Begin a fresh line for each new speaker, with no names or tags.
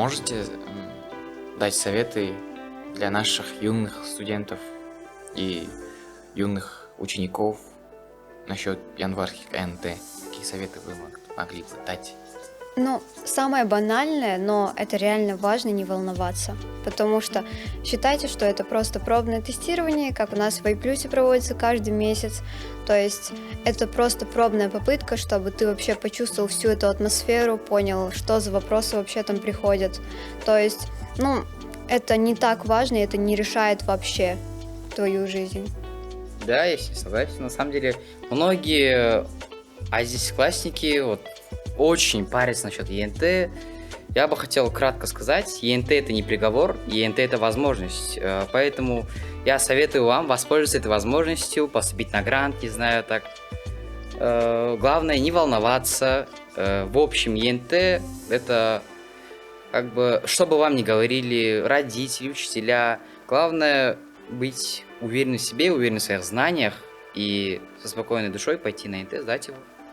можете дать советы для наших юных студентов и юных учеников насчет январских НТ? Какие советы вы могли бы дать?
Ну, самое банальное, но это реально важно не волноваться. Потому что считайте, что это просто пробное тестирование, как у нас в iPlus проводится каждый месяц. То есть это просто пробная попытка, чтобы ты вообще почувствовал всю эту атмосферу, понял, что за вопросы вообще там приходят. То есть, ну, это не так важно, и это не решает вообще твою жизнь.
Да, я с ней согласен. На самом деле, многие одиннадцатиклассники вот очень парятся насчет ЕНТ. Я бы хотел кратко сказать, ЕНТ это не приговор, ЕНТ это возможность. Поэтому я советую вам воспользоваться этой возможностью, поступить на грант, не знаю, так. Главное не волноваться. В общем, ЕНТ это как бы, что бы вам ни говорили родители, учителя, главное быть уверенным в себе, уверенным в своих знаниях и со спокойной душой пойти на НТ, сдать его.